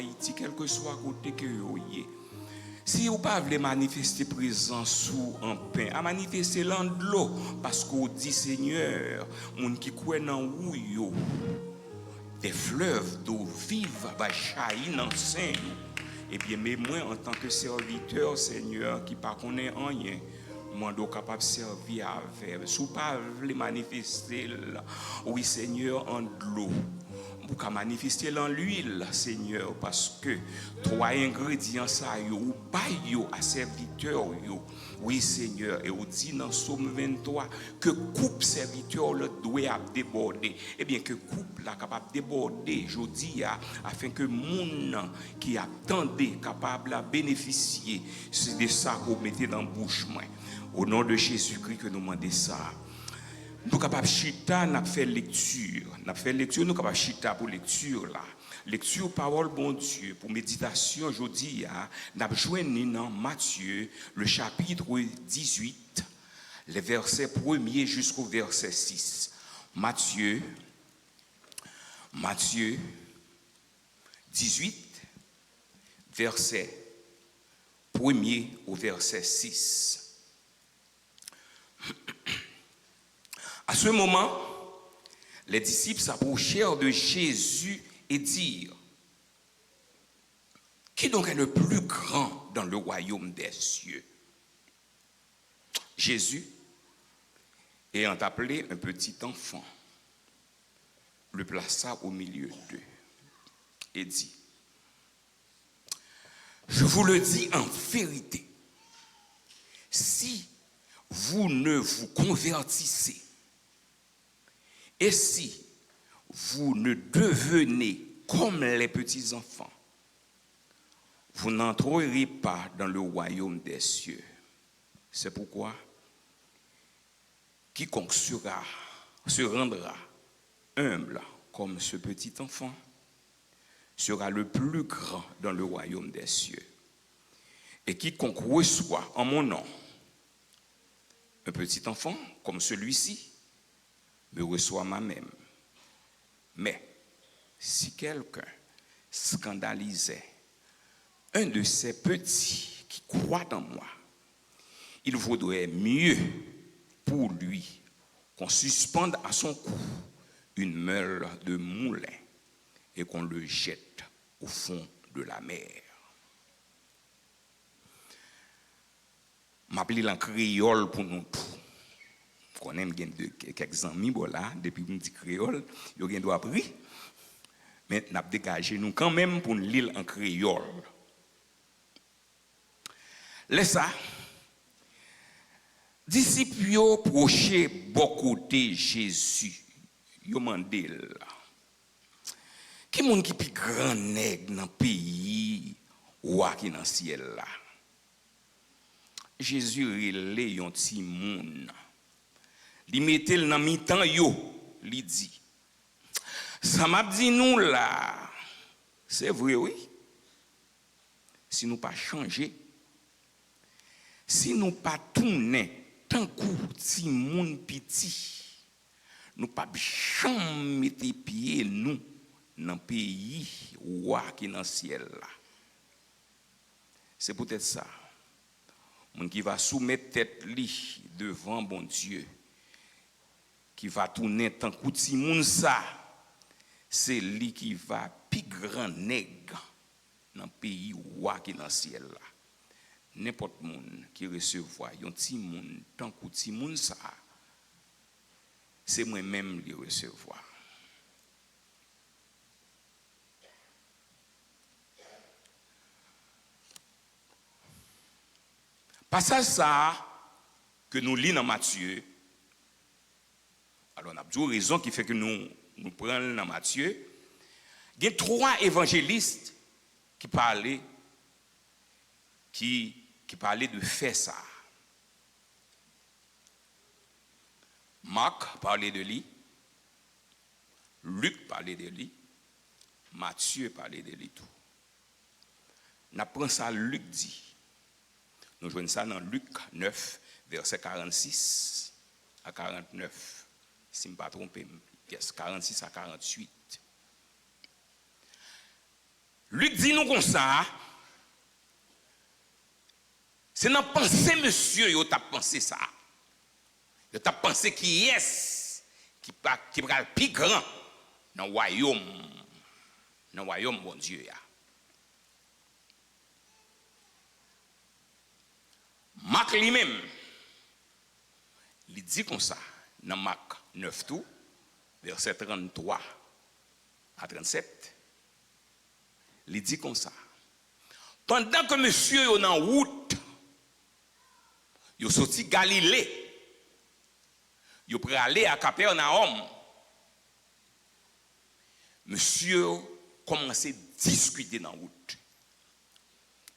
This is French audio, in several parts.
Haïti, quel que soit côté que vous y. Si vous ne pouvez pas manifester présence sous un pain, à manifester l'an de l'eau, parce qu'on dit Seigneur, moun qui croit dans vous, des fleuves d'eau vive va jaillir dans le sein. Eh bien, mais moi, en tant que serviteur, Seigneur, qui ne connaît rien, moi, je suis capable de servir avec. Si vous ne pouvez pas manifester, oui, Seigneur, en de l'eau. Vous pouvez manifester dans l'huile, Seigneur, parce que trois ingrédients, ça, ou pas à serviteur, oui, Seigneur, et vous dit dans Psaume 23 que coupe serviteur le doit déborder. Eh bien, que coupe là capable de déborder, je dis, afin que moun qui attendait capable de bénéficier, c'est de ça que vous mettez dans la bouche. Au nom de Jésus-Christ que nous demandons ça. Nous sommes capables de chita, nous fait lecture. Nous fait lecture, nous sommes capables de chita pour lecture là. Lecture parole bon Dieu pour méditation aujourd'hui, nous avons joint dans Matthieu le chapitre 18, les versets 1er jusqu'au verset 6. Matthieu 18, verset 1er au verset 6. À ce moment, les disciples s'approchèrent de Jésus et dirent: qui donc est le plus grand dans le royaume des cieux? Jésus, ayant appelé un petit enfant, le plaça au milieu d'eux et dit: je vous le dis en vérité, si vous ne vous convertissez et si vous ne devenez comme les petits enfants, vous n'entrerez pas dans le royaume des cieux. C'est pourquoi quiconque se rendra humble comme ce petit enfant sera le plus grand dans le royaume des cieux. Et quiconque reçoit en mon nom un petit enfant comme celui-ci me reçoit moi-même. Mais si quelqu'un scandalisait un de ces petits qui croient en moi, il vaudrait mieux pour lui qu'on suspende à son cou une meule de moulin et qu'on le jette au fond de la mer. M'appelle en créole pour nous tous. On aime quelques amis là, depuis que je dis créole, il y a doit appris. Mais nous avons dégagé nous quand même pour nous lire en créole. Laisse ça. Disciples prochaient beaucoup de Jésus. Ils demandé là. Qui est qui plus grand nègre dans le pays ou qui dans le ciel là? Jésus relè yon ti moun. Li mette dans mi-temps yo, li dit. Ça m'a dit nous là. C'est vrai oui. Si nous pas changer, si nous pas tourner tant kou ti moun petit, nous pas jamais mettre pied nous dans pays roi qui dans ciel là. C'est peut-être ça. Moun qui va soumettre tête li devant bon Dieu, qui va tourner tant kouti moun ça, c'est lui qui va pi grand nègre dans pays roi qui dans ciel là. N'importe moun qui recevoir yon ti moun tant kouti moun ça, c'est moi même li recevoir. Passage ça que nous lisons dans Matthieu. Alors on a deux raisons qui fait que nous prenons dans Matthieu. Il y a trois évangélistes qui parlaient de faire ça. Marc parlait de lui, Luc parlait de lui, Matthieu parlait de lui tout. On apprend ça, Luc dit. Nous jouons ça dans Luc 9, verset 46 à 49. Si je ne me trompe pas, 46 à 48. Luc dit nous comme ça. C'est dans pensée monsieur yo t'a pensé ça. Yo t'a pensé qui est qui va le plus grand dans le royaume bon Dieu ya. Marc lui-même il dit comme ça dans Marc 9 tout verset 33 à 37. Il dit comme ça. Pendant que monsieur est en route, il est sorti Galilée. Il est prêt à aller à Capernaum. Monsieur commence à discuter dans la route.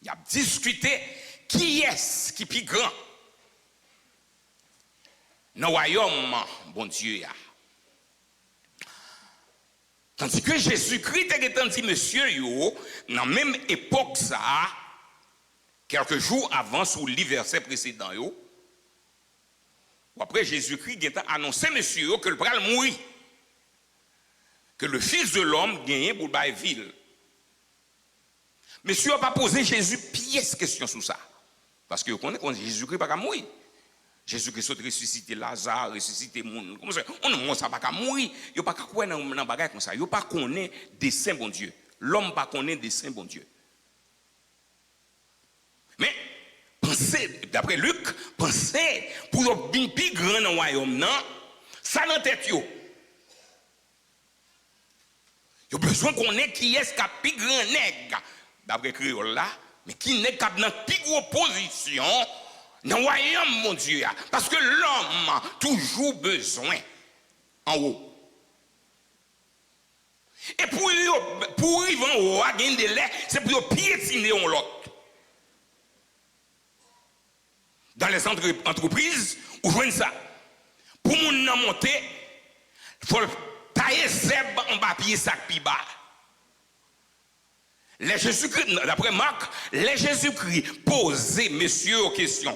Il a discuté qui est qui est plus grand dans le royaume, bon Dieu. Tandis que Jésus-Christ était dit, monsieur, dans la même époque, ça, quelques jours avant, sous le verset précédent, après Jésus-Christ a annoncé, monsieur, que le bras mourir, que le Fils de l'homme gagne pour la ville. Monsieur n'a pas posé Jésus pièce question sur ça. Parce que vous connaissez, Jésus-Christ n'a pas mourir. Jésus-Christ a ressuscité Lazare, ressuscité monde. Comment ça? On ne ça pas mourir. Il n'y a pas quoi dans un bagage comme ça. Il n'y a pas connaît des saints bon Dieu. L'homme pas connaît des saints bon Dieu. Mais pensez, d'après Luc, pensez pour bien plus grand dans le royaume, non? Ça dans tête yo. Il y a besoin qu'on ait qui est le plus grand nègre. D'après créole là, mais qui n'est qu'à dans plus grosse position. Dans le royaume, mon Dieu, parce que l'homme a toujours besoin en haut. Et pour arriver en haut, à gagner des laits, c'est pour piétiner en l'autre. Dans les entreprises, vous voyez ça. Pour nous monter, il faut tailler seb en papier sac pi bas. Les Jésus-Christ, d'après Marc, les Jésus-Christ posaient, messieurs, aux questions.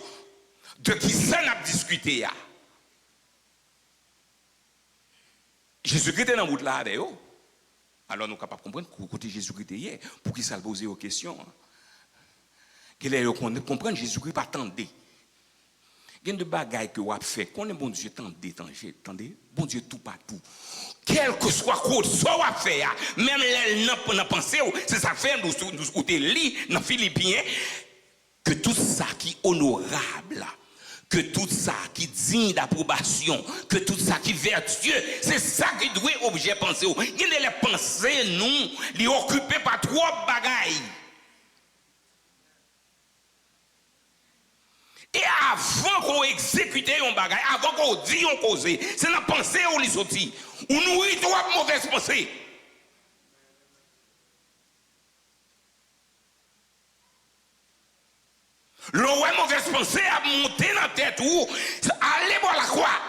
De qui ça n'a discuté ya? Jésus-Christ était dans la route là d'ailleurs. Alors nous sommes capables de comprendre côté Jésus-Christ hier pour qu'il s'est posé aux questions. Qu'il est comprendre Jésus-Christ pas tendre. Il y a des bagailles que vous avez fait. Qu'on est bon Dieu tendez, bon Dieu tout partout. Quel que soit quoi ça va faire, même les n'a pensé, c'est ça fait nous lit dans Philippiens que tout ça qui est honorable, que tout ça qui est digne d'approbation, que tout ça qui est vertueux, c'est ça qui doit objet penser. Il y a les pensées, nous, les occuper par trois bagailles. Et avant qu'on exécute un bagage, avant qu'on dise un cause, c'est la pensée où les autres. Ou nourrit trois mauvaises pensées. L'autre mauvaise pensée a monté dans la tête ou aller voir la croix.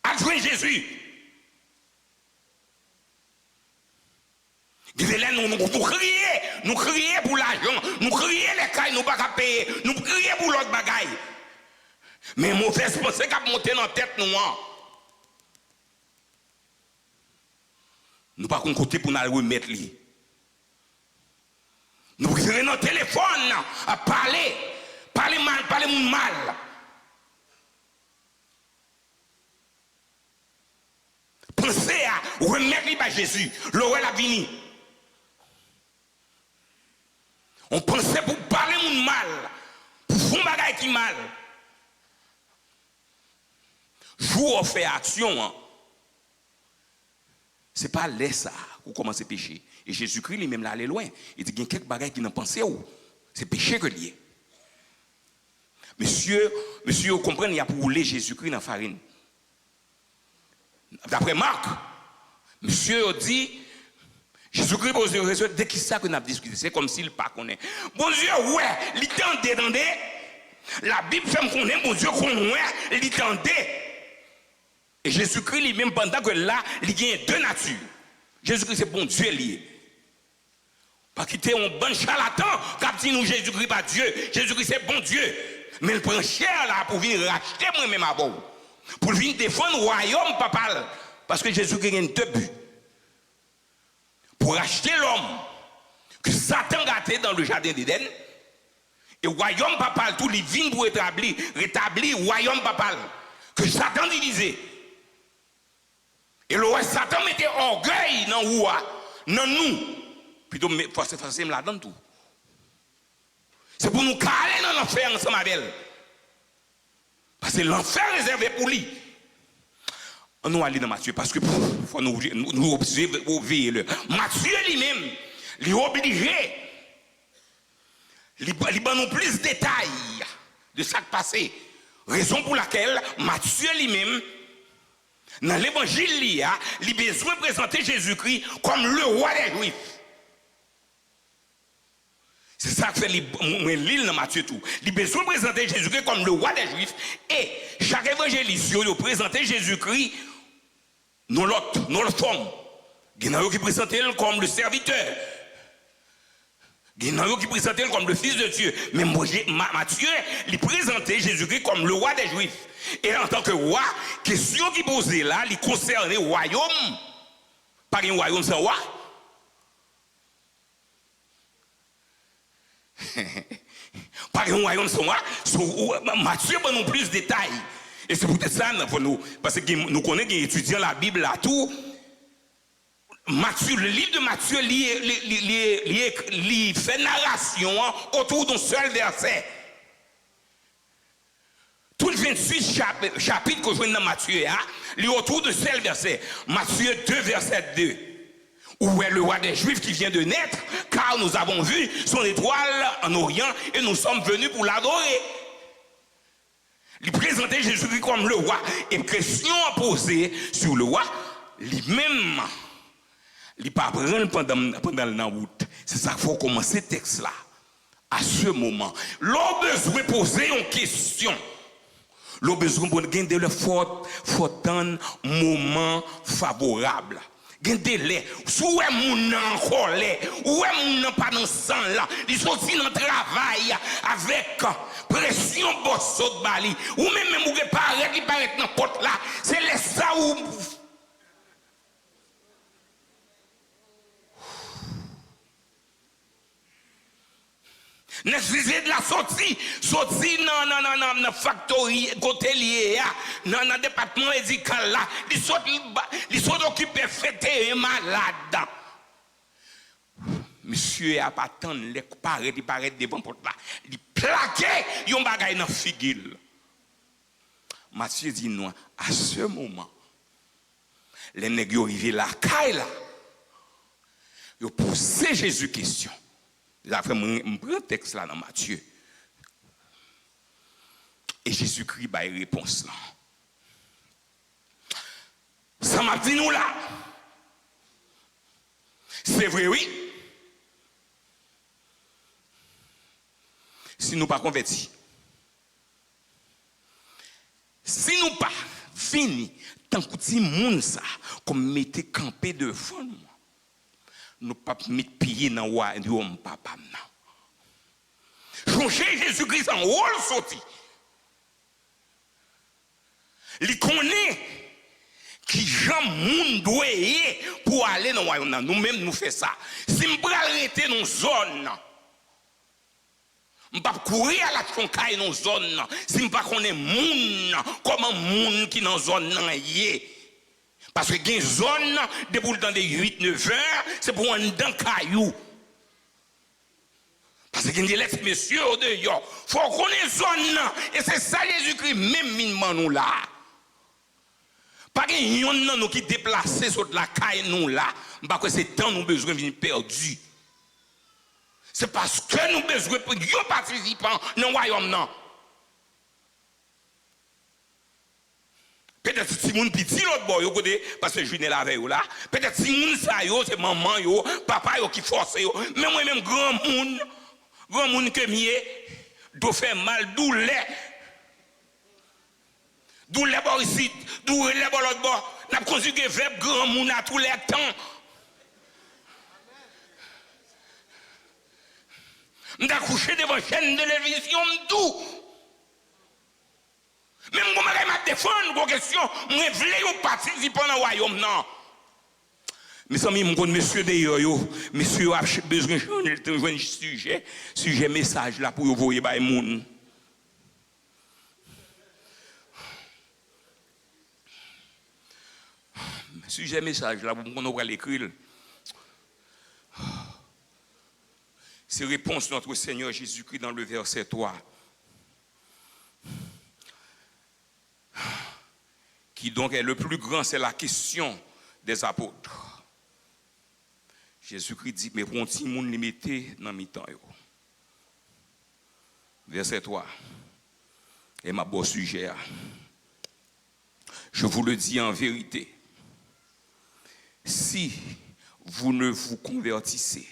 À jouer Jésus. Nous crions pour l'argent, nous crions les cailles, nous ne pouvons pas payer, nous crions pour l'autre bagaille. Mais mauvaise pensée qui a monté dans la tête nous. Nous ne pouvons pas côté pour nous remettre. Nous prenons notre téléphone à parler mal. Pensez à remettre à Jésus, l'oreille a vini. On pensait pour parler mal, pour faire des choses qui mal. Jour on fait action, ce n'est pas là ça pour commencer à pécher. Et Jésus-Christ lui-même là, allé loin. Il dit qu'il y a quelques bagailles qui n'ont pensé où. C'est péché que lié. Monsieur, vous comprenez, il y a pour rouler Jésus-Christ dans la farine. D'après Marc, monsieur dit, Jésus-Christ pose une question, dès qu'il sait que nous avons discuté, c'est comme s'il ne pas connaît. Bon Dieu, ouais, il tendait. La Bible fait me connaître, bon Dieu, qu'on ouais, il tendait. Et Jésus-Christ lui-même, pendant que là, il y a deux natures. Jésus-Christ, c'est bon Dieu lié. Pas quitter un bon charlatan, quand dit nous Jésus-Christ pas Dieu. Jésus-Christ, c'est bon Dieu. Mais il prend cher là pour venir racheter moi-même à vous. Pour venir défendre le royaume, papa. Parce que Jésus-Christ a deux buts. Pour racheter l'homme que Satan gâté dans le jardin d'Éden. Et royaume papal, tout les vignes pour rétablir royaume papal. Que Satan divisait. Et le roi Satan mettait orgueil dans nous. Plutôt, forcément là-dedans tout. C'est pour nous caler dans l'enfer ensemble avec elle. Parce que l'enfer est réservé pour lui. On nous aller dans Matthieu parce que faut nous observer. Matthieu lui-même, il est obligé. Il donne plus de détails de ce qui passé. Raison pour laquelle Matthieu lui-même, dans l'évangile, il a besoin de présenter Jésus-Christ comme le roi des Juifs. C'est ça que fait l'île dans Matthieu tout. Il a besoin de présenter Jésus-Christ comme le roi des Juifs. Et chaque évangéliste, il a présenté Jésus-Christ dans l'autre forme. Il y en a qui présentent comme le serviteur. Il y en a qui présentent comme le fils de Dieu. Mais Matthieu, il présentait Jésus-Christ comme le roi des Juifs. Et en tant que roi, question qui posait là, il concernait le royaume. Pas un royaume sans roi. Pas un royaume sans roi. Matthieu va nous plus de détails. Et c'est peut-être ça pour nous. Parce que nous connaissons des étudiants la Bible là tout. Matthieu, le livre de Matthieu, il fait narration autour d'un seul verset. Tout le 28 chapitre que je vois dans Matthieu, il est autour d'un seul verset. Matthieu 2, verset 2. Où est le roi des Juifs qui vient de naître, car nous avons vu son étoile en Orient et nous sommes venus pour l'adorer. Il présentait Jésus-Christ comme le roi. Et question à poser sur le roi, lui-même. Il ne pas prendre pendant la route. C'est ça qu'il faut commencer le texte là. À ce moment, l'on besoin de poser une question. L'on besoin de gagner le fort moment favorable. Gagner délai. Si vous êtes en colère, ou est pas dans le sang là, ils sont aussi dans le travail avec pression bosso de bali. Ou même vous ne paraît dans le porte là. C'est les ça où. Nécessité de la sortie dans la factory, côté lié, dans le département médical là, ils sont occupés, fêtés et malades. Monsieur a pas tant les paraît devant porte là, il plaquait yon bagay dans figure. Matthieu dit non, à ce moment, les nègres arrivés là, caille là, ils posé Jésus question. Après, je prends le texte là dans Matthieu. Et Jésus-Christ a une réponse là. Ça m'a dit nous là. C'est vrai, oui. Si nous pas convertis. Si nous pas fini, tant que si moun ça, comme mettez campé devant nous. Nous pas mettre pied dans le royaume papa. Changer Jésus-Christ en rôle sorti. Il connaît qui Jean moun doit pour aller dans le royaume. Nous-mêmes nous faisons ça. Si nous arrêter dans une zone, nous ne pas courir à l'action caille dans une zone. Si nous pas connaître moun, comment moun qui dans une zone yé. Parce que il y a une zone, depuis dans des 8-9 heures, c'est pour un dent caillou. Parce qu'il y a des messieurs au dehors. Il faut qu'on ait une zone. Et c'est ça Jésus-Christ, même minement nous là. Pas qu'il y a nous qui déplacent sur la caille nous là. Parce que c'est temps nous besoin de venir perdu. C'est parce que nous besoin de participants dans le royaume non. Peut-être si moun petit l'autre boy au côté parce que je viens la veille là. Peut-être si moun ça yo c'est maman yo, papa yo qui force yo. Mais moi même grand moun que mié do faire mal douleur. Douleur bord ici, douleur bord l'autre bord. N'a conjugué verbe grand moun à tous les temps. M'da couché devant chaîne de télévision tout. Même si je me défendre vos questions, je voulais participer dans le royaume. Non. Mes amis, je connais monsieur d'ailleurs, monsieur a besoin de un sujet message là pour vous envoyer par les gens. Sujet message là, on va l'écrire. C'est réponse de notre Seigneur Jésus-Christ dans le verset 3. Qui donc est le plus grand, c'est la question des apôtres. Jésus-Christ dit, mais pour un petit monde limité dans mi-temps. Verset 3. Et ma beau sujet. Je vous le dis en vérité. Si vous ne vous convertissez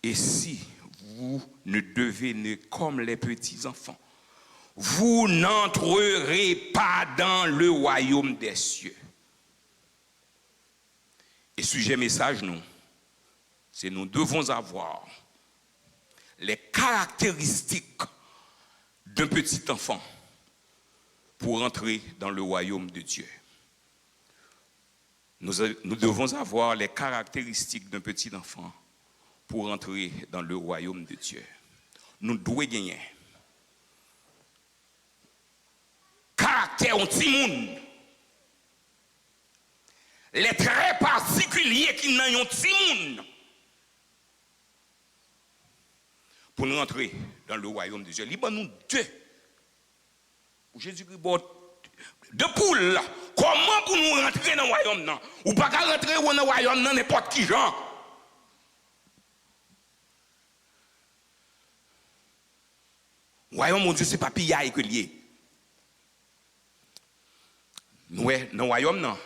et si vous ne devenez comme les petits enfants, vous n'entrerez pas dans le royaume des cieux. Et sujet message, nous, c'est nous devons avoir les caractéristiques d'un petit enfant pour entrer dans le royaume de Dieu. Nous devons avoir les caractéristiques d'un petit enfant pour entrer dans le royaume de Dieu. Nous devons gagner caractère au petit monde, les traits particuliers qui n'ont un petit monde pour nous entrer dans le royaume de Dieu. Libre nous deux. Jésus-Christ, deux poules. Comment pour nous rentrer dans le royaume? Non? Ou pas qu'à rentrer dans le royaume dans n'importe qui genre. Royaume, mon Dieu, c'est pas pillaille que lié. Nous, dans le royaume, non.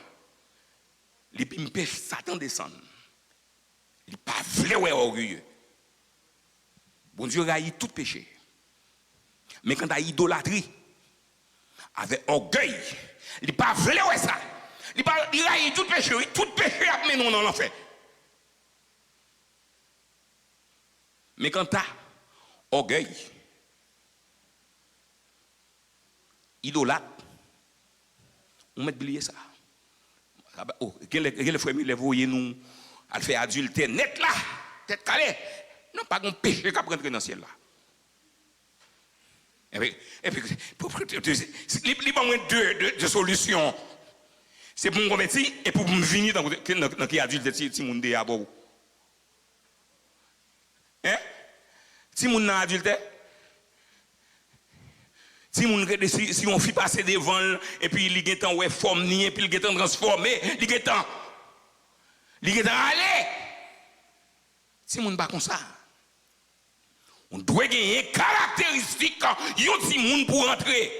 Les pimpèches, Satan descend. Il n'est pas vrai ou orgueilleux. Bon Dieu raille tout péché. Mais quand il y a idolâtrie, avec orgueil, il n'est pas vrai ou ça. Il raille tout péché a mené dans l'enfer. Mais quand tu as orgueil, idolâtre, on met oublier ça. Oh, quel frère il voyez nous à faire adultère net là, tête calée. Non pas un péché qui rentrer dans le ciel là. Et puis deux solutions. C'est pour me convertir et pour me venir dans qui adulte si mon dé à bon. Hein? Si mon adulte si on fait passer devant et puis il est temps ouais forme et puis il est temps transformer, il est temps aller. Si mon pas comme ça. On doit gagner caractéristiques yon si moun pour entrer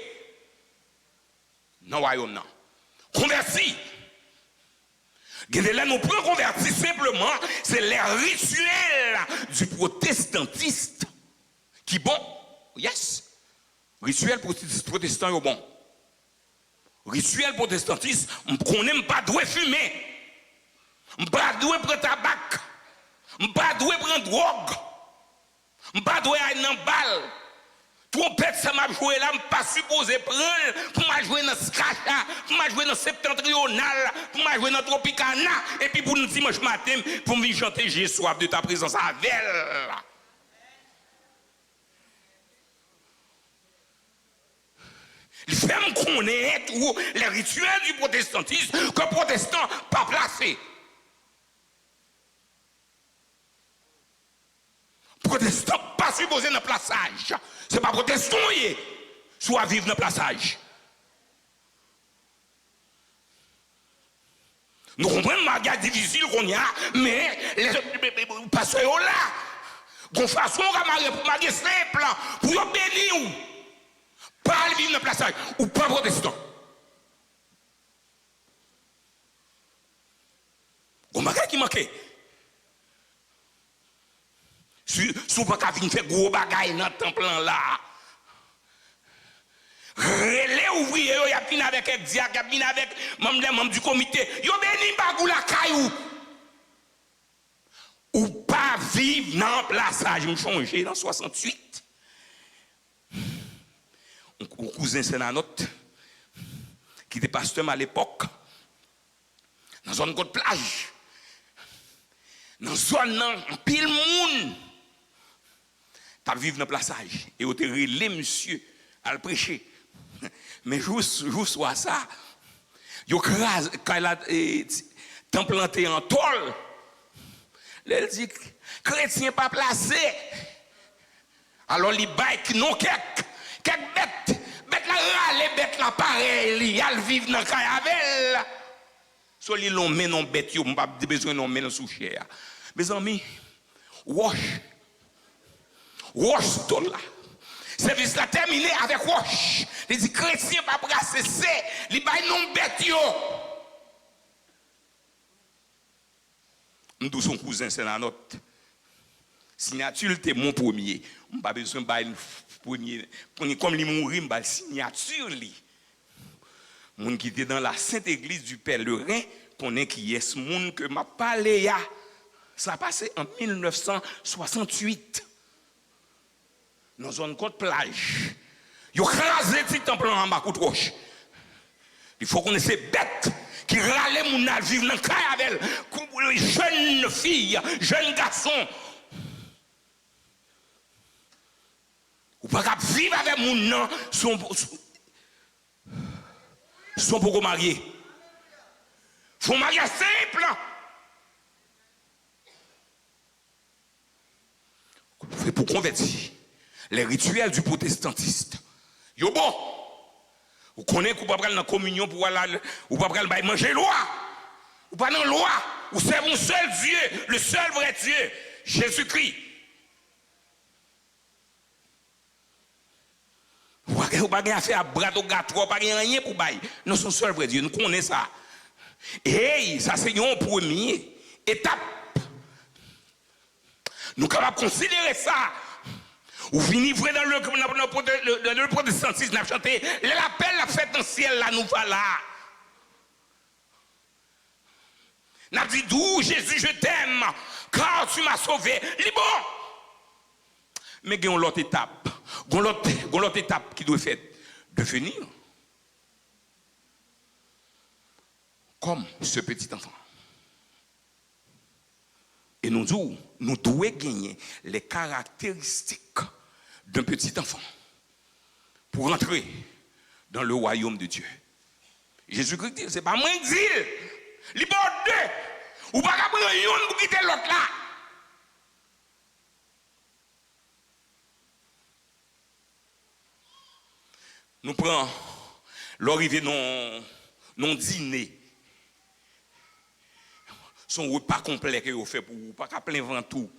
dans le royaume non. Converti. Là nous prenons converti simplement, c'est les rituels du protestantiste qui bon. Yes. Rituel protestant est bon. Rituel protestantiste, on n'aime pas doit fumer. On pas doit prendre tabac. On pas doit prendre drogue. Je ne pas aller dans la balle. Trompette, ça m'a joué là, je ne pas supposé prendre pour m'a jouer dans Skacha, pour m'a jouer dans Septentrional, pour m'a jouer dans Tropicana, et puis pour nous dimanche matin, pour me chanter j'ai soif de ta présence avec elle. Il fait me connaître les rituels du protestantisme que le protestant pas placé. Protestant pas supposé dans le plaçage. Ce n'est pas protestant, soit vivre dans le plaçage. Nous comprenons la guerre difficile qu'on y a, mais les pasteurs là, qu'on façon pour marier simple, pour bénir, pas vivre dans le plaçage, ou pas protestant. On m'a qui manque. Si vous ne pouvez pas faire gros bagaille dans le temple là, relais ouvriers, il y a bien avec un diacre, il y a bien avec membres du comité, il y a bien bagou la caillou. Ou pas vivre dans le plaçage, je me changé dans 68. Un cousin Sénanote, qui était pasteur à l'époque, dans une grande plage. Dans la zone, en pile monde, tu vivre dans le plaçage. Et tu relé monsieur à le prêcher. Mais juste à ça, quand il a planté en tôle, il dit, chrétien pas placé. Alors, il baille non quelques bêtes la râle, bêtes la pareille, il vivre dans le cayavel. So, ils l'ont mis dans bête, ils n'ont pas besoin de mettre sous chair. Mes amis, wash tout là. Service là terminé avec wash. Il dit, chrétien pas brasser, il baille non bête yo. Nous son cousin, c'est la note. Signature, c'est mon premier. Je n'ai pas besoin de premier. Comme il mourit, je vais signature. Les gens qui étaient dans la Sainte Église du Pèlerin, connaissent qui est ce monde que m'a parlé. Ça a passé en 1968. Dans une côte plage. Ils ont crasé le temple en bas de roche. Il faut qu'on ait ces bêtes qui râlent mon âge, vivre dans le cayavel. Jeunes filles, jeunes garçons. Ou pas vivre avec mon nom, sont pour marier. Faut marier simple. C'est pour convertir. Les rituels du protestantiste. Yo bon. Vous connaissez qu'on ne peut pas dans la communion pour aller, ou pas aller manger loi. Ou pas dans la loi. Ou c'est mon seul Dieu, le seul vrai Dieu, Jésus-Christ. Vous n'avez pas affaire à bras de gâteau, pas rien pour bailler. Nous sommes seul vrai Dieu, nous connaissons ça. Et ça c'est une première étape. Nous sommes capables de considérer ça. Ou venir vrai dans le protestantisme, nous avons chanté l'appel à fête dans le ciel, là, nous voilà. Nous avons dit d'où Jésus, je t'aime, car tu m'as sauvé. Il est bon. Mais il y a une autre étape. Il y a une autre étape qui doit faire de venir comme ce petit enfant. Et nous devons gagner les caractéristiques d'un petit enfant pour entrer dans le royaume de Dieu. Jésus-Christ dit, ce n'est pas moi qui dis, il y a deux. Ou pas qu'à prendre une pour quitter l'autre là. Nous prenons l'arrivée non dîner. Son repas complet que vous faites pour vous, pas qu'à plein vent tout.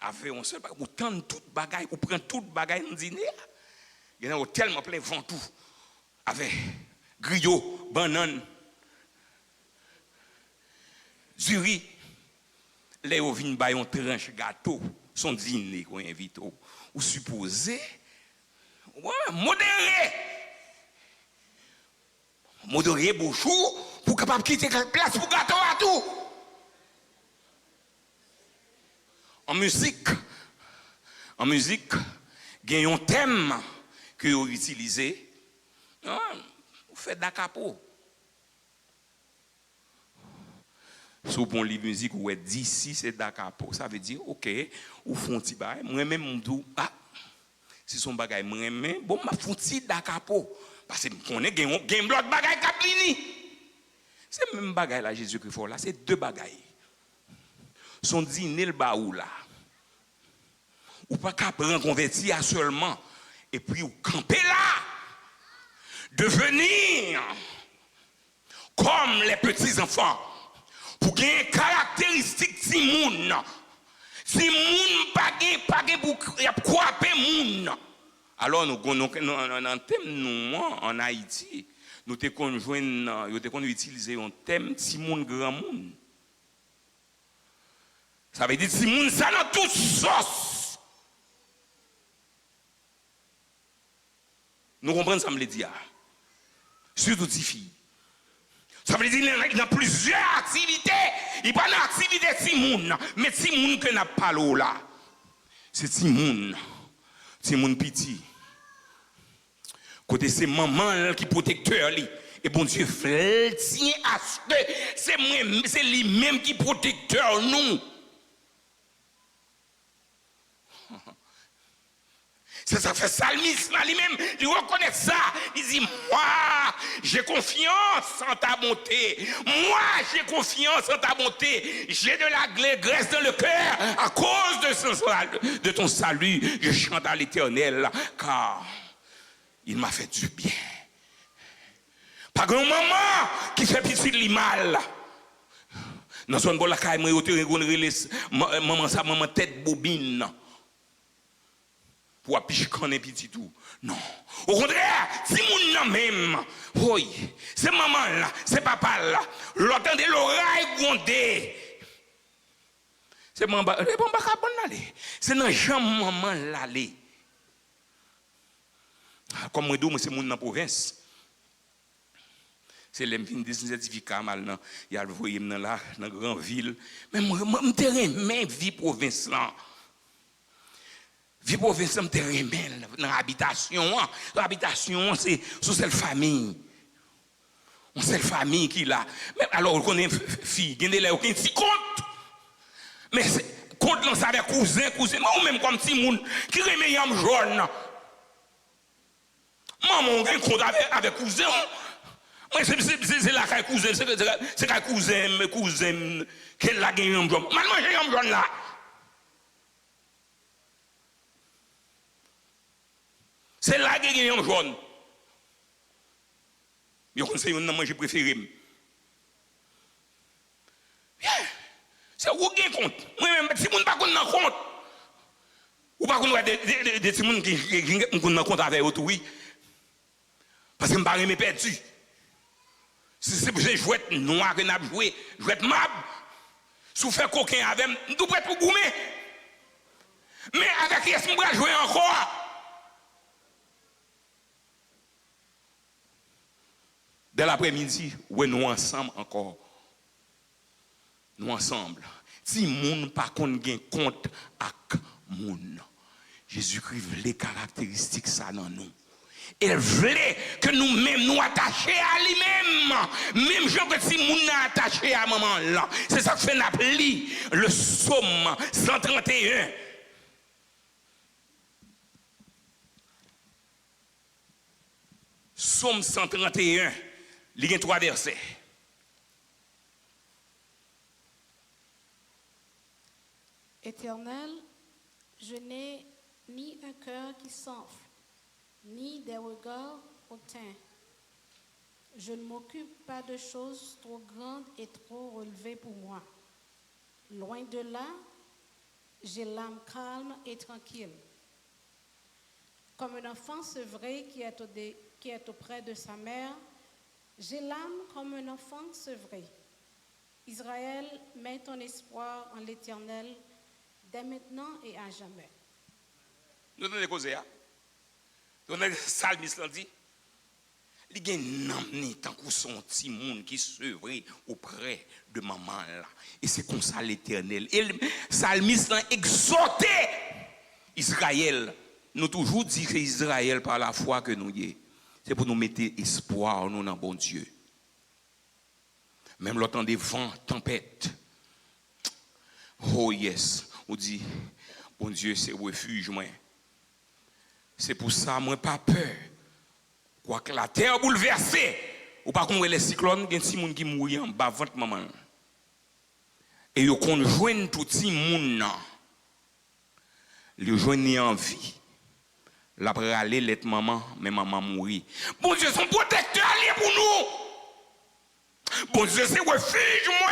Avec on seul, vous tendez toute bagaille, vous prenez toute bagaille dans le dîner. Il y en a tellement plein vent tout. Avec griot, banane, du riz. Les vous venez bailler un tranche gâteau, son dîner qu'on invite. Vous supposez, modéré bouchou pour capable quitter la place pour gâteau à tout. En musique, il y a un thème que vous utilisez. Vous faites da capo. Si vous prenez la musique, vous êtes d'ici, c'est da capo. Ça veut dire, ok, vous faites un petit bail. Moi-même, je me dis, si son bagay, moi-même, bon, je fais un petit da capo. Parce que on est gain l'autre bagay kaplini. C'est le même bagay là, Jésus-Christ là, c'est deux bagay. Son dîner le baou là. Ou pas qu'à prendre converti à seulement et puis ou camper là. Devenir comme les petits enfants pour gagner caractéristiques si moun. Si moun pas pour croire moun. Alors nous en thème nous en Haïti, nous te conjoint utiliser un thème si moun grand moun. Ça veut dire si moun ça dans toute sauce. Nous comprenons ça me le dit. Surtout les filles. Ça veut dire qu'il y a plusieurs activités. Il n'y a pas d'activité si moun, mais si moun que n'a pas là. C'est si moun petit. Côté c'est maman qui protecteur li. Et bon Dieu tient à ce que c'est lui-même qui protecteur nous. C'est ça fait Salmiste là lui-même, il reconnaît ça. Il dit, moi, j'ai confiance en ta bonté. Moi, j'ai confiance en ta bonté. J'ai de la graisse dans le cœur à cause de ton salut. Je chante à l'Éternel, car il m'a fait du bien. Pas grand maman qui fait petit li mal. Dans son bol la caille, moi, maman tête bobine. Pour appuyer qu'on est petit tout. Non. Au contraire, si mon nom même, oui, c'est maman là, c'est papa là, l'entendez l'oreille gronder. C'est maman, c'est dans jambe maman l'aller. Comme moi, c'est mon dans la province. C'est les des certificats mal là, il y a le voyer dans la grande ville. Mais moi, je terrain vie province là. Vie province, je terrain dans l'habitation. L'habitation, c'est sous cette famille. On sait la famille qui là. Mais alors, on connaît fille, il y a aucun petit compte. Mais compte là, ça avec cousin, moi même comme petit monde qui remet yam jaune. Maman, on a un compte avec cousin. Moi, c'est là qu'un cousin, c'est qu'un cousin, qu'elle a gagné un jaune. Maman, j'ai un jaune là. C'est là qu'il y a un jaune. Je conseille un manger préféré. C'est où qui compte. Moi-même, si vous ne pas compte, ou pas qu'on des gens qui ont compte avec eux, oui. Parce que je ne suis pas perdu. Si c'est pour jouer noir que nous joué, jouer mab, si vous faites coquin avec, nous sommes prêts pour goumer. Mais avec qui est-ce que nous allons jouer encore? Dès l'après-midi, ouais, nous ensemble encore. Nous ensemble. Si moun pas qu'on gain compte avec moun. Jésus-Christ voulait caractéristiques ça dans nous. Il voulait que nous-mêmes nous attachions à lui-même. Même gens que si moun n'a attaché à maman là. C'est ça que fait n'appli le psaume 131. Psaume 131. Il y a 3 versets. Éternel, je n'ai ni un cœur qui s'enfle, ni des regards hautains. Je ne m'occupe pas de choses trop grandes et trop relevées pour moi. Loin de là, j'ai l'âme calme et tranquille. Comme un enfant sevré qui est auprès de sa mère, j'ai l'âme comme un enfant sevré. Israël, mets ton espoir en l'Éternel dès maintenant et à jamais. Nous avons des causes. Nous avons des salmistes dit. Il y a un homme tant que son petit monde qui sevré auprès de maman là. Et c'est comme ça l'Éternel. Et le salmiste a exhorté Israël. Nous toujours dit que Israël par la foi que nous y est. C'est pour nous mettre espoir nous dans bon Dieu. Même l'autant des vents, tempêtes. Oh yes, on dit, bon Dieu, c'est refuge moi. C'est pour ça moi pas peur. Quoique la terre bouleversée, ou pas qu'on les cyclones, il y a des gens qui mourent en bas ventre maman. Et ils conjoignent tout le monde. Ils joignent en vie. L'après aller l'être maman, mais maman mourit. Bon Dieu, son protecteur est pour nous. Bon Dieu, c'est refuge moi.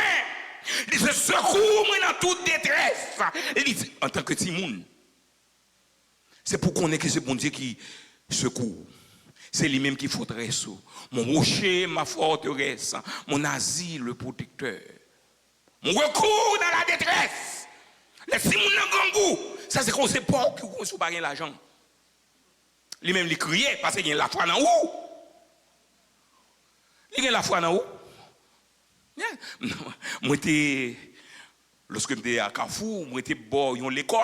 Il se secours moi dans toute détresse. Il dit en tant que petit monde. C'est pour qu'on ait que ce bon Dieu qui secourt. C'est lui-même qui forteresse. Mon rocher, ma forteresse, mon asile, le protecteur. Mon recours dans la détresse. Les six moun dans grand goût. Ça c'est qu'on sait pas qu'on sous pas l'argent. Lui-même il criait parce qu'il y a la foi dans où? Il y a la foi dans où? Moi lorsque j'étais à Carrefour, moi j'étais bon l'école.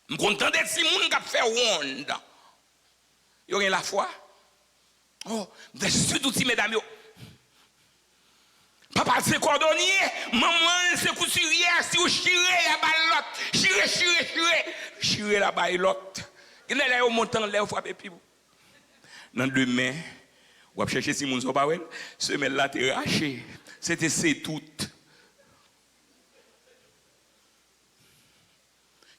Je suis content d'être si moun qui fait ronde. Yo gen la foi. Oh, surtout si mesdames yo. Papa c'est cordonnier, maman c'est couturière, si vous chirez la balle chirez la balle l'autre. Il est là au montant là, vous frappez puis vous. Dans deux mains, vous allez chercher si vous ne pas ouais, semelle là t'es raché. C'était c'est tout.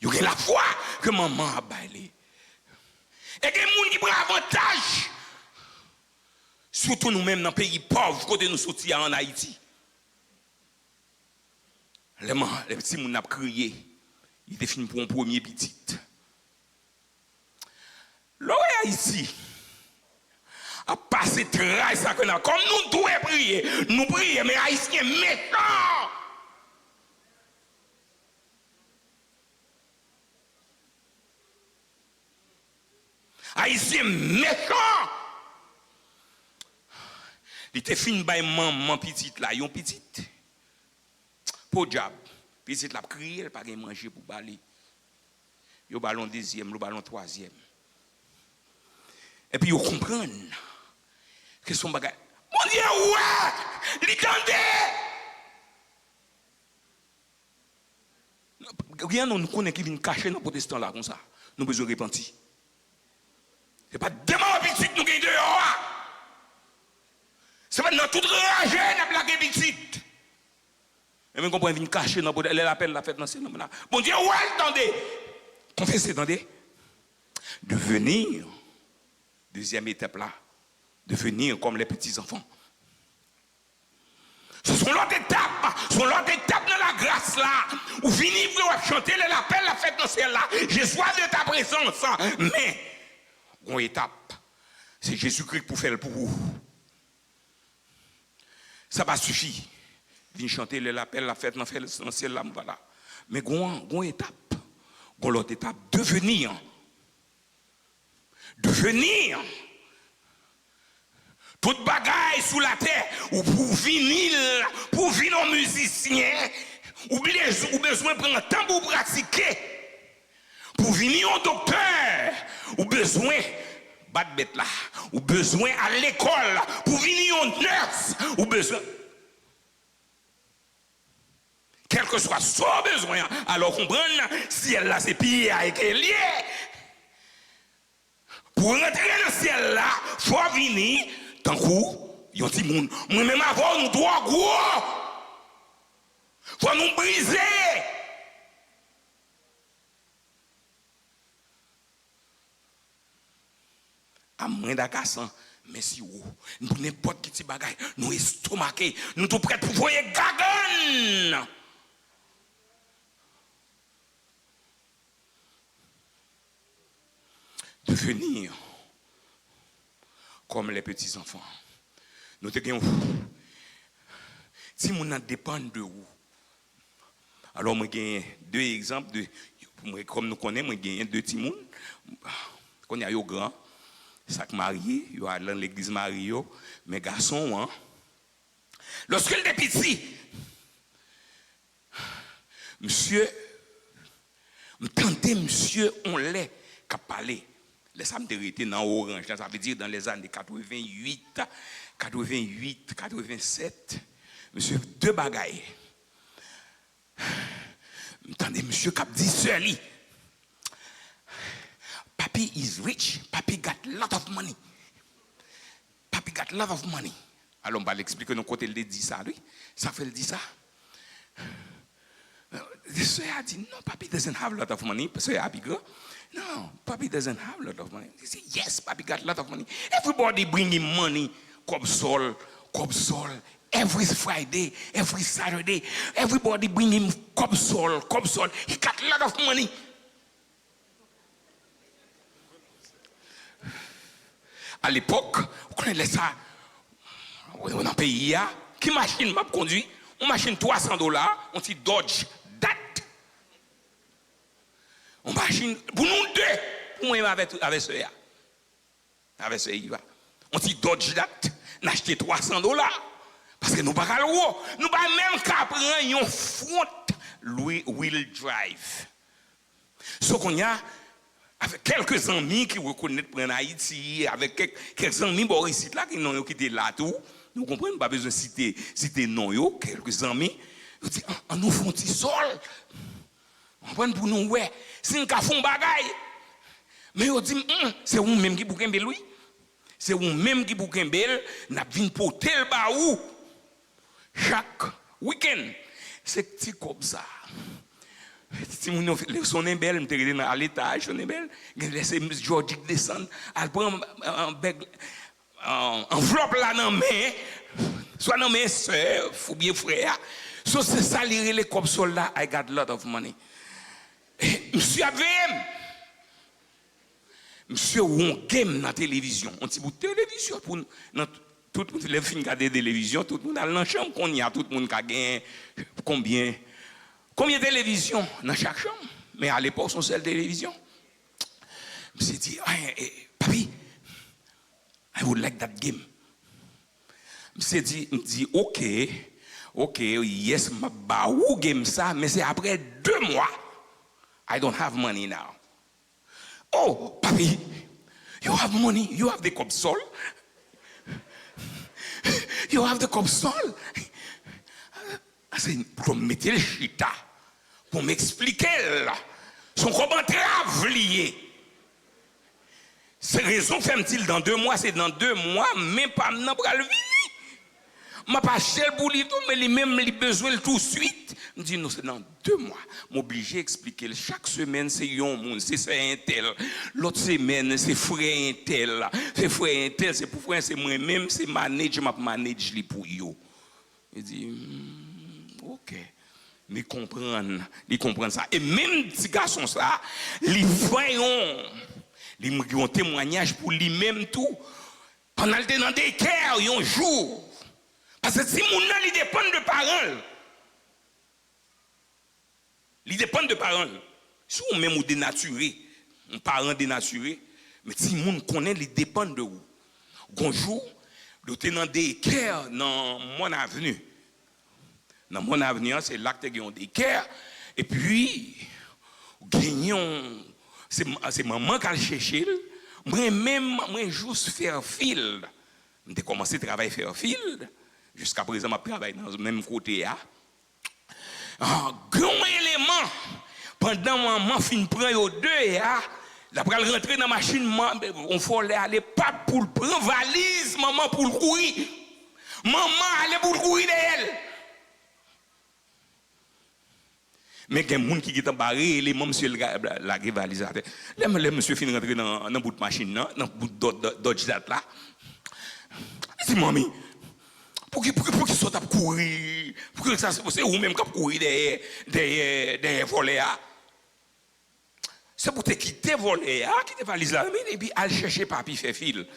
Il y a la foi que maman a baillé. Et que les gens qui prennent avantage, surtout nous-mêmes dans les pays pauvres, quand nous sortis en Haïti. Les petits gens ont crié, ils étaient finis pour un premier petit. Là, Haïti a passé très ça que nous, comme nous devons prier, nous prions, mais Haïtiens méchants. Haïtien méchant. Il était fini par maman petite là, yon petite. Pour diable. Petite là crier, elle pas gain manger pour baler. Yo ballon deuxième, le ballon troisième. Et puis yo comprennent que son bagage. Mon Dieu, ouais! L'entendez! Rien nous connaît qui vient cacher dans protestant là comme ça. Nous besoin de repentir. C'est pas demain petite nous gagne dehors. C'est pas dans toute rage n'a blagué petite. Et même comprendre vient cacher dans elle appelle la fête dans ces là. Bon Dieu, ouais, attendez. Confessez, attendez. Devenir deuxième étape là, devenir comme les petits enfants. Ce sont l'autre étape dans la grâce là, où finit vous chanter l'appel, la fête dans celle-là. J'ai soif de ta présence, mais une étape, c'est Jésus-Christ pour faire pour vous. Ça va suffire. Venir chanter l'appel, la fête dans celle-là, voilà. Mais une étape, l'autre étape, devenir. Toute bagaille sous la terre, ou pour venir un musicien, ou besoin de prendre un temps pour pratiquer. Pour venir un docteur, ou besoin battre bête là, ou besoin à l'école, pour venir un nurse, ou besoin. Quel que soit son besoin, alors comprendre si elle là c'est pire avec elle lié. Pour rentrer dans le ciel là, il faut venir. Tant coup, il y a des gens, moi-même avant, nous doit gros. Faut nous briser. À moins d'agacant, mais si vous, nous n'importe qui bagaille, nous estomaqués, nous sommes prêts pour voyer gagan. Devenir comme les petits enfants. Nous te gagnons. Si nous dépend de vous. Alors, moi, j'ai deux exemples. Comme nous connaissons, moi, j'ai deux petits mouns. Quand il y a eu grand, sac marié, il y a dans l'église mariée, mes garçons, hein. Lorsque il était petit, monsieur, monsieur, on l'est, qui a parlé. Les samedis étaient dans Orange, ça veut dire dans les années 88, 87, monsieur, deux bagailles. Attendez, monsieur qui a dit seul. Papi is rich, papi got lot of money. Papi got lot of money. Alors on va l'expliquer de côté, il dit ça, lui. Ça fait, il dit ça. The soeur a dit, no, papi doesn't have a lot of money. The soeur a dit, no, papi doesn't have a lot of money. He said, yes, papi got a lot of money. Everybody bring him money, comme sol. Every Friday, every Saturday, everybody bring him comme sol. He got a lot of money. À l'époque, vous connaissez ça, dans le pays, qui machine m'a conduit? Une machine $300, on dit Dodge, date. Une machine, pour nous deux, pour moi, avec ce gars. Avec ce gars. On dit Dodge, date, on a acheté $300. Parce que nous ne pouvons pas nous ne pouvons même pas prendre un front wheel drive. Ce qu'on y a, avec quelques amis qui reconnaissent pour Haïti, avec quelques amis ici là qui n'ont quitté là tout, Nous comprenons, pas besoin de citer non, yo, quelques amis. Ils disent, on nous font petit sol. On prend pour nous, ouais, si nous font bagaille. Mais ils disent, c'est vous-même qui bouquin lui. C'est vous-même qui bouquin belle, n'a vinn porter le baou chaque week-end. C'est petit comme ça. Si mon son est belle, me dans à l'étage, son est belle, laisser George descendre, elle prend un enveloppe là dans main, soit dans mes sœurs ou bien frère. So c'est ça les comme soldat, I got a lot of money. Monsieur AVM. Monsieur on game dans la télévision, on dit pour télévision pour tout le monde les films regarder télévision, tout le monde dans la chambre qu'on y a, tout le monde qui a gagné combien de télévisions dans chaque chambre. Mais à l'époque son seule télévision. Je me suis dit, papi, I would like that game. Je me dit OK, yes, ma baou game ça, mais c'est après 2 mois. I don't have money now. Oh, papi, you have money, you have the Copsol. You have the Copsol. C'est pour mettre le chita, pour m'expliquer son commentaire lié. C'est raison fait-il dans 2 mois, c'est dans 2 mois, mais pas maintenant pour le venir. Je pas cher pour lui tout, mais lui-même il besoin tout de suite. Je dis non, c'est dans 2 mois. M'obligé à expliquer. Chaque semaine c'est un monde, c'est un tel. L'autre semaine c'est frère un tel. C'est frère un tel, c'est pour frère, c'est moi-même, c'est manage, m'a manage li pour yo. Il dit OK. Il comprend ça. Et même petit garçon ça, il voyons, il me un témoignage pour lui-même tout. Pendant le temps dans des cœurs, un jour. Parce que si mon il dépend de parole. Il dépend de parole. Si on même ou dénaturé, un parent dénaturé, mais si mon connaît, il dépend de vous. Bonjour, le tenant des cœurs dans mon avenue. Dans mon avenue, c'est là que tu as des cœurs. Et puis, gagnons, c'est maman qui a cherché. Moi-même, moi, juste faire fil. J'ai commencé à travailler faire fil. Jusqu'à présent, je travaille dans le même côté. Grand élément, pendant que maman fin prend 2, la pral rentrer dans la machine, on faut aller pas pour prendre valise, maman pour le courir. Maman aller pour le courir d'elle. Mais il y a des gens qui sont barrés, les monsieur la valise. Là, monsieur fin rentrer dans le bout de machine, dans le bout de Dodge là. C'est mamie. Pour qu'il soit à courir, pour que ça c'est vous-même qui courir derrière voler. C'est pour te quitter voler, quitter valise là, et puis aller chercher papi fait fil.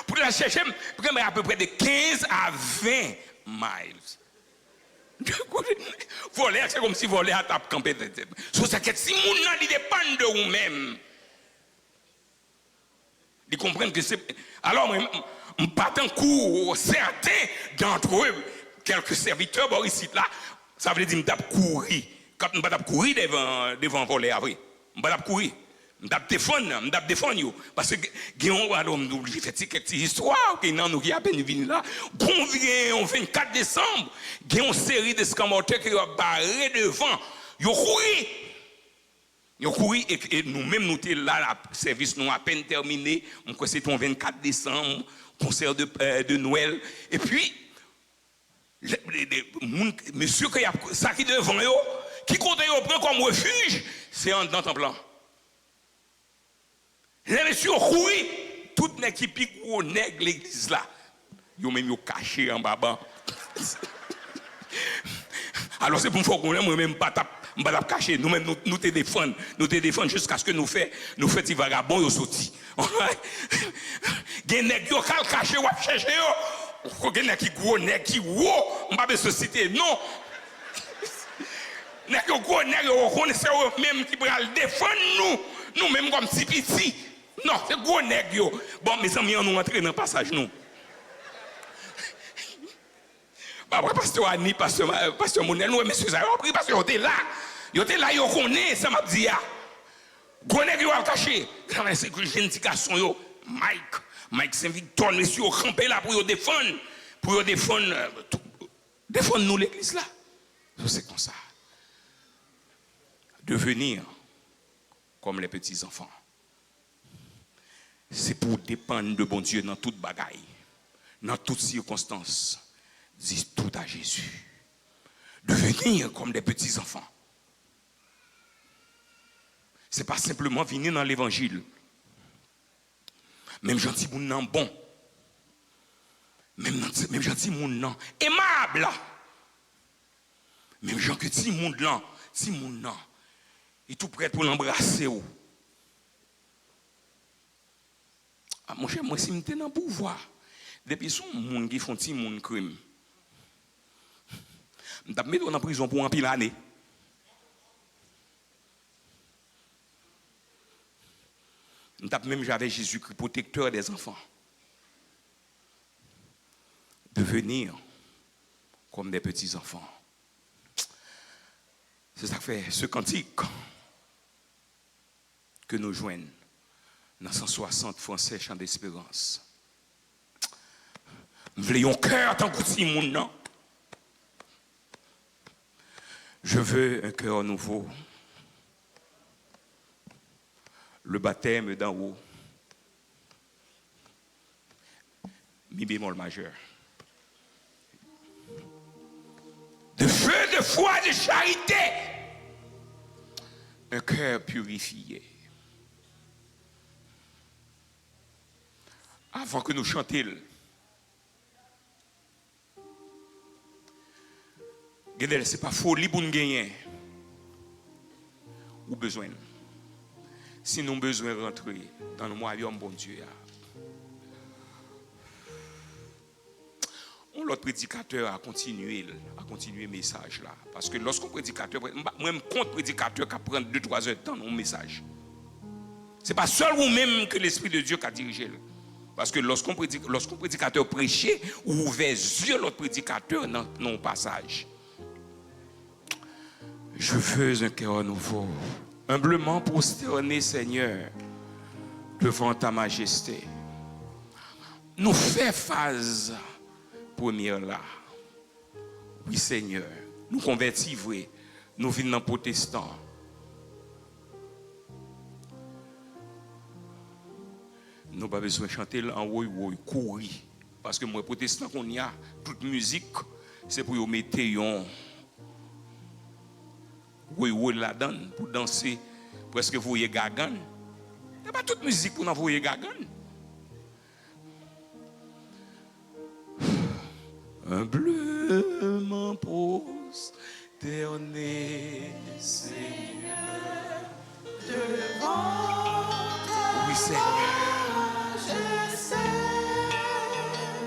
Pour la chercher, à peu près de 15 à 20 miles. Voler, c'est comme si voler à tape campé. C'est que si mon nom dépend de vous-même. Ils comprennent que c'est. Alors, je ne pas tant court, certains d'entre eux, quelques serviteurs, bon, ici, là, ça veut dire que je courir. Quand je ne courir devant voler, après. Je ne courir. Je défendre. Parce que, on oublie de faire quelques histoires, qui nous qui a peine venu là. Bon, on 24 décembre, il y a une série de scamoteurs qui ont barré devant. Ils ont couru. Ils ont couru et nous-mêmes, nous étions là, le service nous à peine terminé. On croit que c'était le 24 décembre, concert de Noël. Et puis, monsieur qui a ça qui devant eux, qui compte prend comme refuge, c'est en dans temple. Les messieurs ont couru, toute l'équipe qui gros nègre l'église là. Ils ont même caché en bas. Alors c'est pour me faire qu'on ne même pas cacher, nous-mêmes nous te défendre jusqu'à ce que nous fassions des vagabonds au sorti. Gen nèg yo kal caché ou chercher yo. Gen nèg qui gros nèg qui on pas besoin citer non. Nèg yo gros nèg yo connaissez même qui pral défendre nous même comme si petit. Non, c'est gros nèg yo. Bon mes amis on nous rentrer dans passage nous. Après, pasteur Annie, pasteur Monel, nous, messieurs, ça a pris parce qu'ils étaient là. Ils étaient là, ils connaissent, ça m'a dit. Gros nèg yo al caché. C'est que j'ai un petit garçon yo. Mike Saint-Victor, monsieur, campé là pour défendre nous l'église là. C'est comme ça. Devenir comme les petits enfants. C'est pour dépendre de bon Dieu dans toute bagaille, dans toutes circonstances. Dis tout à Jésus. Devenir comme des petits enfants. C'est pas simplement venir dans l'évangile. Même gentil moun nan bon. Même gentil moun nan aimable. Même gens que ti moun nan, il tout prêt pour l'embrasser. Ah, mon cher, moi si m'étais dans le pouvoir, depuis son moun qui font ti moun crime. M't'a mis en prison pour un pile année. Même j'avais Jésus-Christ, protecteur des enfants. Devenir comme des petits enfants. C'est ça que fait ce cantique que nous joignons dans 160 français chant d'espérance. Nous voulons un cœur tant que si mon nom. Je veux un cœur nouveau. Le baptême d'en haut. Mi bémol majeur. De feu, de foi, de charité. Un cœur purifié. Avant que nous chantions, ce n'est pas folie pour nous gagner. Ou besoin. Si nous avons besoin de rentrer dans le royaume, bon Dieu. L'autre prédicateur a continué le message là. Parce que lorsqu'on prédicateur, même contre prédicateur qui prend 2-3 heures de temps, un message. Ce n'est pas seul ou même que l'Esprit de Dieu qui a dirigé. Parce que lorsqu'on prédicateur prêchait, ou ouvert les yeux l'autre prédicateur dans le passage. Je veux un cœur nouveau. Humblement prosterné, Seigneur, devant ta majesté. Nous faisons phase première là. Oui, Seigneur, nous convertis vrai. Nous venons dans protestant. Nous n'avons pas besoin de chanter en haut, courir. Parce que moi, protestant, qu'on y a, toute musique, c'est pour y mettre un. Oui, la donne pour danser presque vous voyez gagan. Il n'y a pas toute musique pour envoyer gagan. Humblement prosterné, Seigneur, devant ta. Oui, Seigneur.